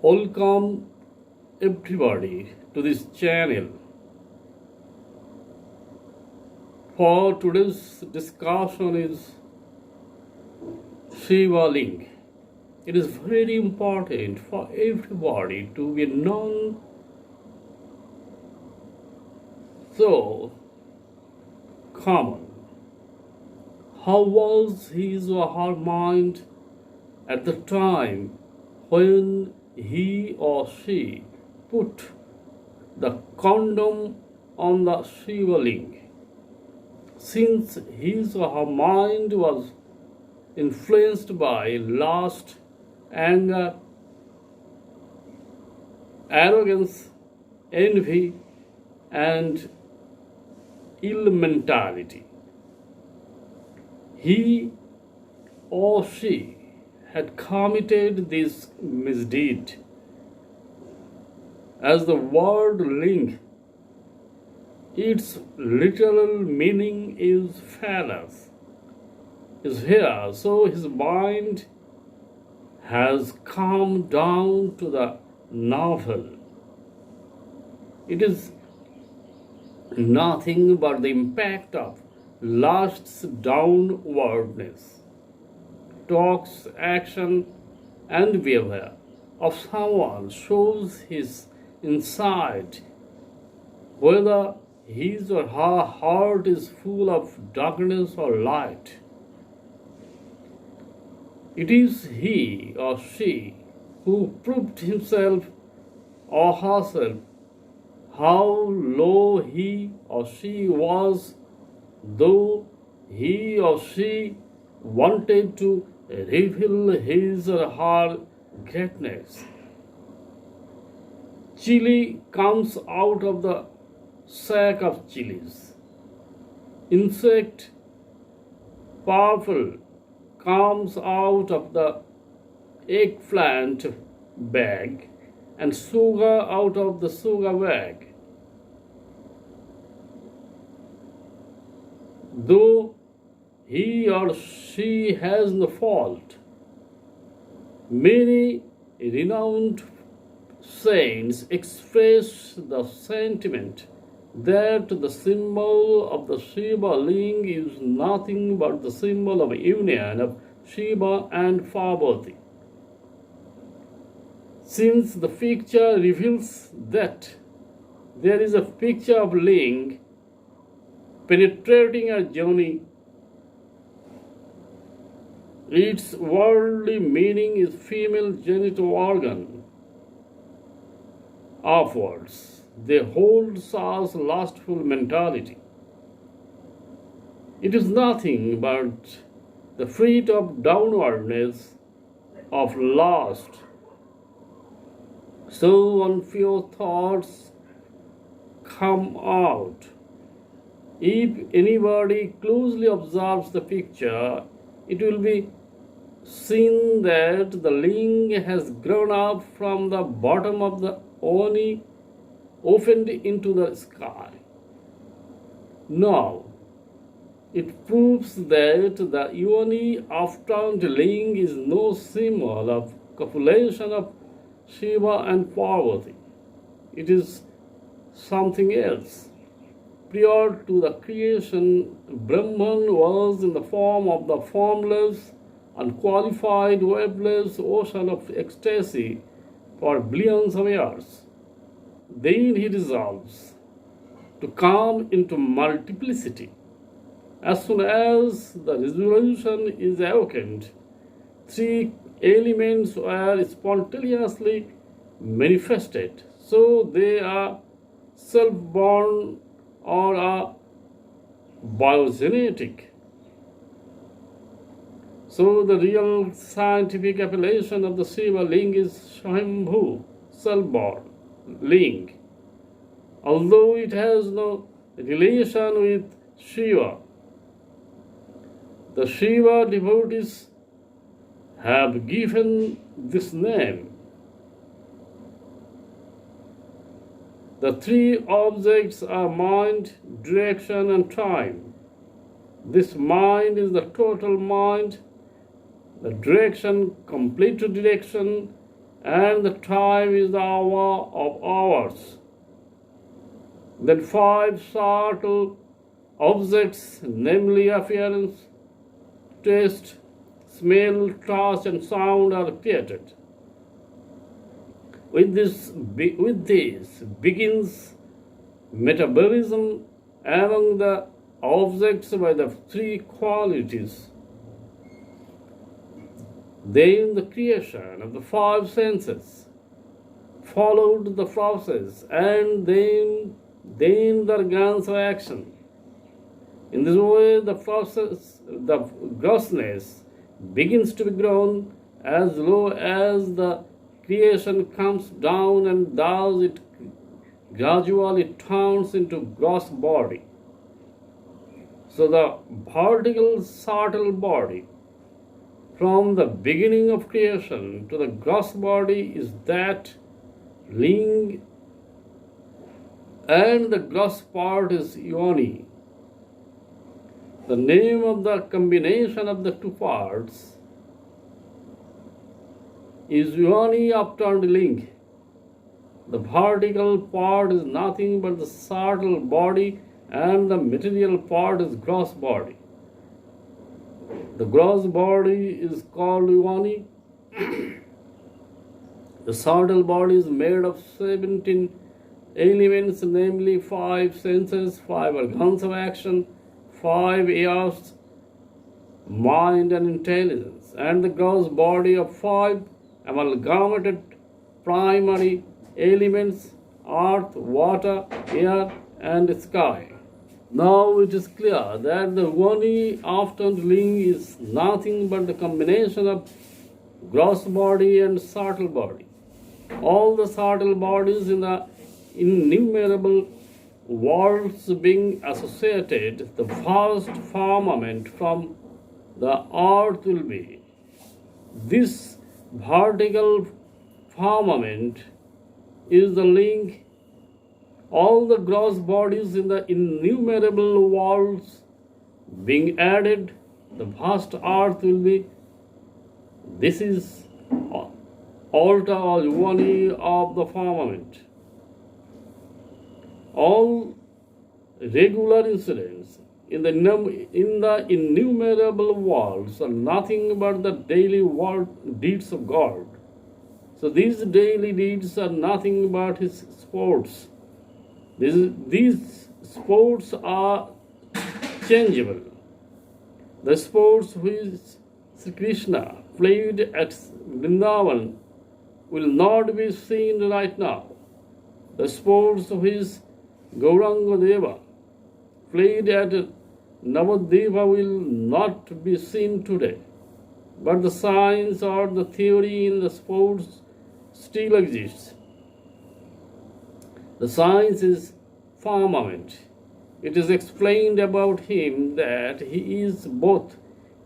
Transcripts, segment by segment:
Welcome everybody to this channel. For today's discussion is Shiva Ling. It is very important for everybody to be known. So common. How was his or her mind at the time when he or she put the condom on the Shiva Ling? Since his or her mind was influenced by lust, anger, arrogance, envy, and ill mentality, he or she had committed this misdeed. As the word ling, its literal meaning is phallus, is here, so his mind has come down to the navel. It is nothing but the impact of lust's downwardness, talks, action, and behavior of someone shows his inside whether his or her heart is full of darkness or light. It is he or she who proved himself or herself how low he or she was, though he or she wanted to reveal his or her greatness. Chili comes out of the sack of chilies. Insect purple comes out of the eggplant bag, and sugar out of the sugar bag. Though he or she has no fault, many renowned saints express the sentiment that the symbol of the Shiva Ling is nothing but the symbol of union of Shiva and Parvati. Since the picture reveals that there is a picture of Ling penetrating a Yoni, its worldly meaning is female genital organ upwards. They hold such lustful mentality. It is nothing but the fruit of downwardness of lust. So unpure thoughts come out. If anybody closely observes the picture, it will be seen that the ling has grown up from the bottom of the Oni, opened into the sky. Now, it proves that the Yoni upturned ling is no symbol of copulation of Shiva and Parvati. It is something else. Prior to the creation, Brahman was in the form of the formless, unqualified, waveless ocean of ecstasy for billions of years. Then he resolves to come into multiplicity. As soon as the resolution is awakened, three elements were spontaneously manifested. So they are self-born or are biogenetic. So the real scientific appellation of the Shiva Ling is Shambhu, self-born Ling. Although it has no relation with Shiva, the Shiva devotees have given this name. The three objects are mind, direction, and time. This mind is the total mind, the direction, complete direction, and the time is the hour of hours. Then five subtle objects, namely appearance, taste, smell, touch, and sound, are created. With this begins metabolism among the objects by the three qualities. Then the creation of the five senses followed the process, and then the organs of action. In this way, the grossness begins to be grown as low as the creation comes down, and thus it gradually turns into gross body. So the vertical subtle body from the beginning of creation to the gross body is that Ling, and the gross part is Yoni. The name of the combination of the two parts is Yoni upturned Ling. The vertical part is nothing but the subtle body, and the material part is gross body. The gross body is called Yoni. The subtle body is made of 17 elements, namely 5 senses, 5 organs of action, 5 ears, mind, and intelligence, and the gross body of 5 amalgamated primary elements: earth, water, air, and sky. Now it is clear that the Yoni after Ling is nothing but the combination of gross body and subtle body. All the subtle bodies in the innumerable worlds being associated, the vast firmament from the earth will be. This vertical firmament is the Ling. All the gross bodies in the innumerable worlds being added, the vast earth will be. This is altar or Yoni of the firmament. All regular incidents in the innumerable worlds are nothing but the daily deeds of God. So these daily deeds are nothing but His sports. These sports are changeable. The sports which Sri Krishna played at Vrindavan will not be seen right now. The sports which Gauranga Deva played at Navadeva will not be seen today. But the science or the theory in the sports still exists. The science is firmament. It is explained about him that he is both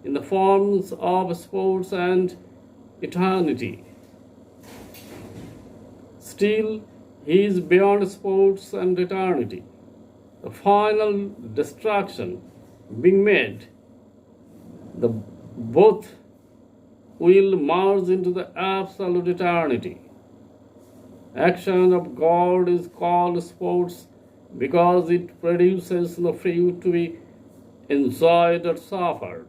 in the forms of sports and eternity. Still, he is beyond sports and eternity. The final destruction being made, the both will merge into the absolute eternity. Action of God is called sports because it produces no fruit to be enjoyed or suffered.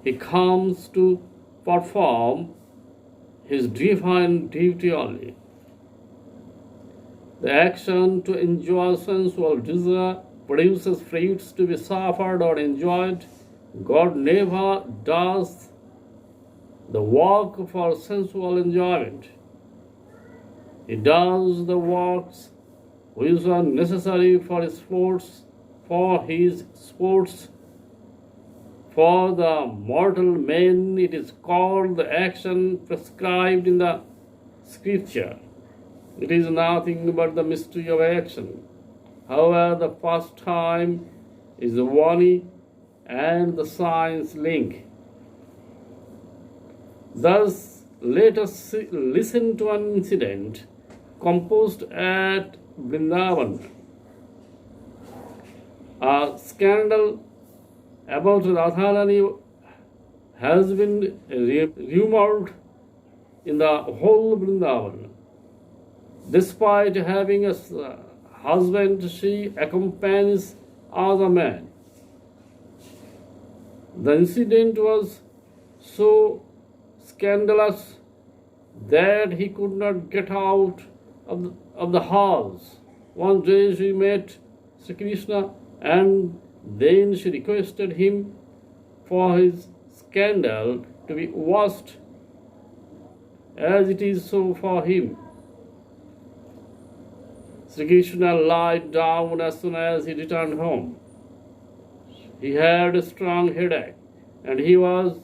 He comes to perform his divine duty only. The action to enjoy sensual desire produces fruits to be suffered or enjoyed. God never does the work for sensual enjoyment. He does the works which are necessary for his sports, For the mortal man, it is called the action prescribed in the scripture. It is nothing but the mystery of action. However, the first time is the Yoni and the science link. Thus, let us listen to an incident composed at Vrindavan. A scandal about Radharani has been rumored in the whole Vrindavan. Despite having a husband, she accompanies other men. The incident was so scandalous that he could not get out of the house. One day she met Sri Krishna and then she requested him for his scandal to be washed as it is so for him. Sri Krishna lied down as soon as he returned home. He had a strong headache and he was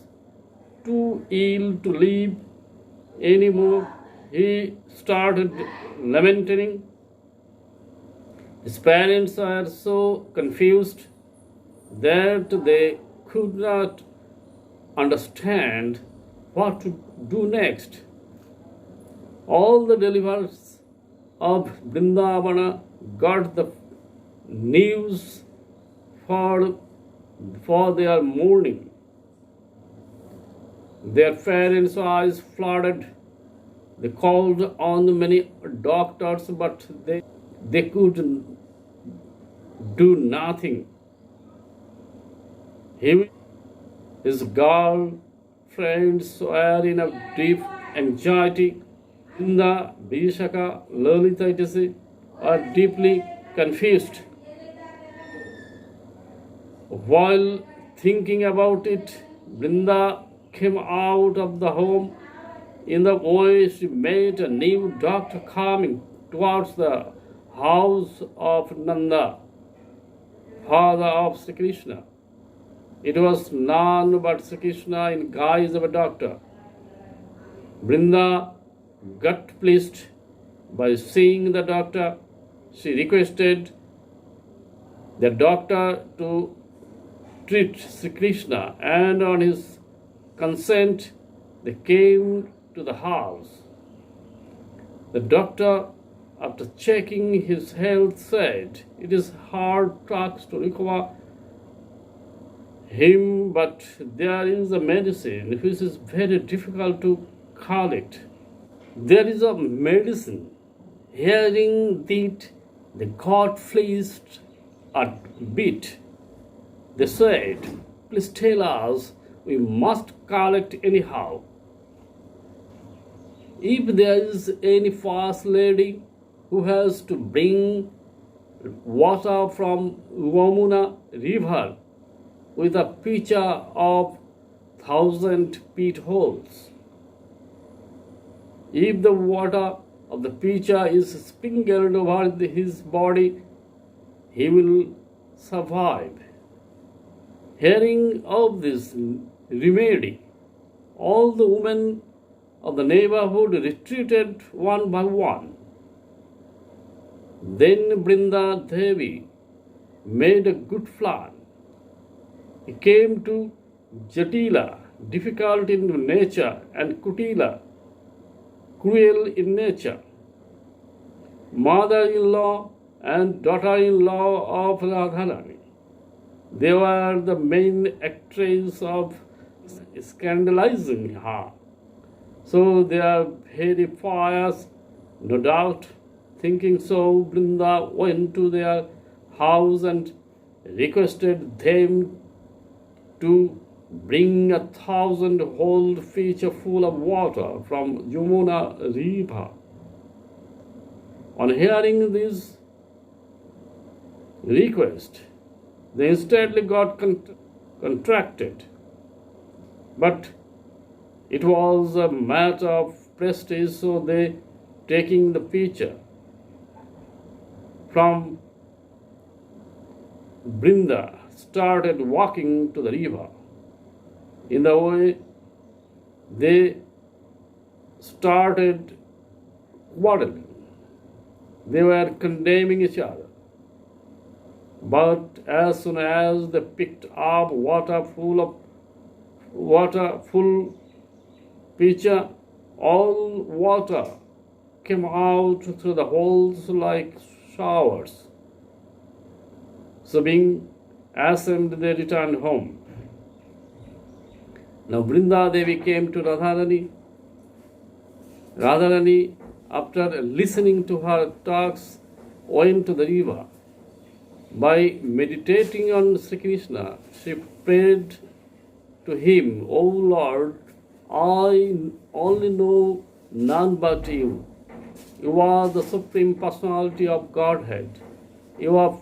too ill to live anymore. He started lamenting. His parents were so confused that they could not understand what to do next. All the deliverers of Vrindavana got the news for their mourning. Their parents' eyes flooded. They called on many doctors, but they could do nothing. His girl friends were in a deep anxiety. Inda, Bishaka, Lalita, etc. are deeply confused. While thinking about it, Brinda came out of the home. In the way, she met a new doctor coming towards the house of Nanda, father of Sri Krishna. It was none but Sri Krishna in guise of a doctor. Brinda got pleased by seeing the doctor. She requested the doctor to treat Sri Krishna, and on his consent, they came to the house. The doctor, after checking his health, said, "It is hard task to recover him, but there is a medicine which is very difficult to collect." There is a medicine. Hearing that, they got pleased a bit. They said, "Please tell us, we must collect anyhow. If there is any fast lady who has to bring water from Yamuna river with a pitcher of 1,000 peat holes, if the water of the pitcher is sprinkled over his body, he will survive." Hearing of this remedy, all the women of the neighborhood retreated one by one. Then Brinda Devi made a good plan. He came to Jatila, difficult in nature, and Kutila, cruel in nature, mother-in-law and daughter-in-law of Radharani. They were the main actors of scandalizing her. So they are very pious, no doubt. Thinking so, Brinda went to their house and requested them to bring 1,000 pitcher full of water from Yamuna river. On hearing this request, they instantly got contracted. But it was a matter of prestige, so they, taking the pitcher from Brinda, started walking to the river. In the way, they started quarreling. They were condemning each other. But as soon as they picked up full pitcher, all water came out through the holes like showers. So being ashamed, they returned home. Now Brinda Devi came to Radharani Radharani, after listening to her talks, went to the river. By meditating on Sri Krishna, she prayed to him, O Lord, I only know none but you. You are the Supreme Personality of Godhead. You are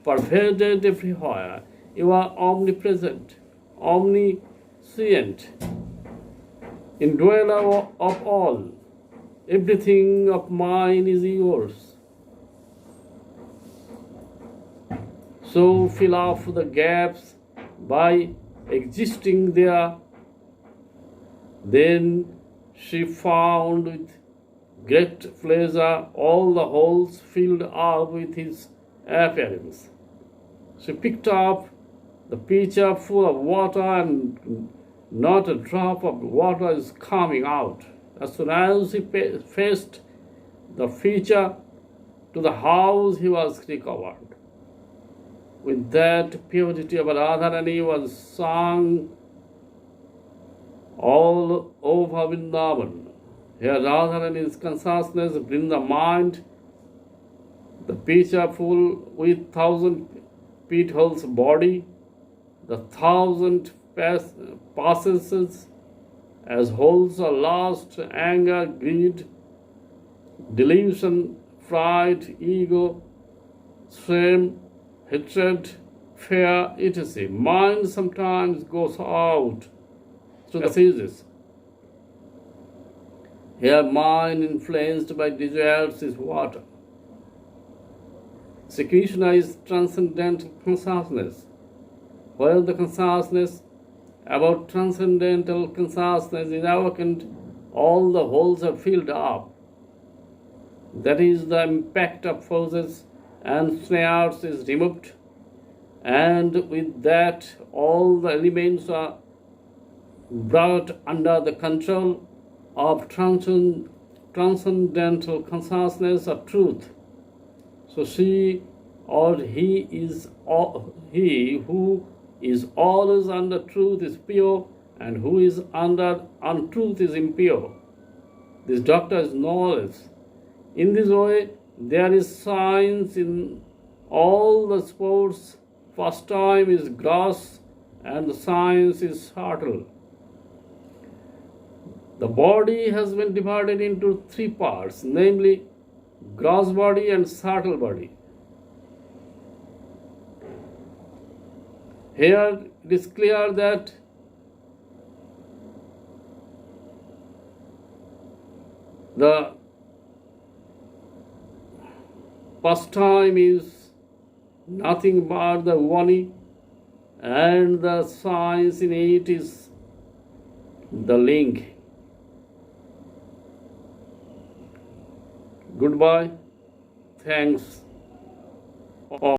pervaded everywhere. You are omnipresent, omniscient, indweller of all. Everything of mine is yours. So fill up the gaps by existing there. Then she found with great pleasure all the holes filled up with his appearance. She picked up the pitcher full of water, and not a drop of water is coming out. As soon as he faced the pitcher to the house, he was recovered. With that, purity of Radharani was sung all over Vrindavan. Here Radharani's consciousness brings the mind, the pitcher full with 1,000 petals body, the 1,000 passes as holes are lost, anger, greed, delusion, pride, ego, shame, hatred, fear, etc. Mind sometimes goes out to the phases. Here mind influenced by desires is water. Sri Krishna is transcendental consciousness. While the consciousness about transcendental consciousness is awakened, all the holes are filled up. That is, the impact of forces and snares is removed, and with that all the elements are brought under the control of transcendental consciousness of truth. So she or he who is always under truth is pure, and who is under untruth is impure. This doctor is knowledge. In this way, there is science in all the sports. Pastime is gross, and the science is subtle. The body has been divided into three parts, namely gross body and subtle body. Here it is clear that the pastime is nothing but the Yoni, and the science in it is the Ling. Goodbye. Thanks.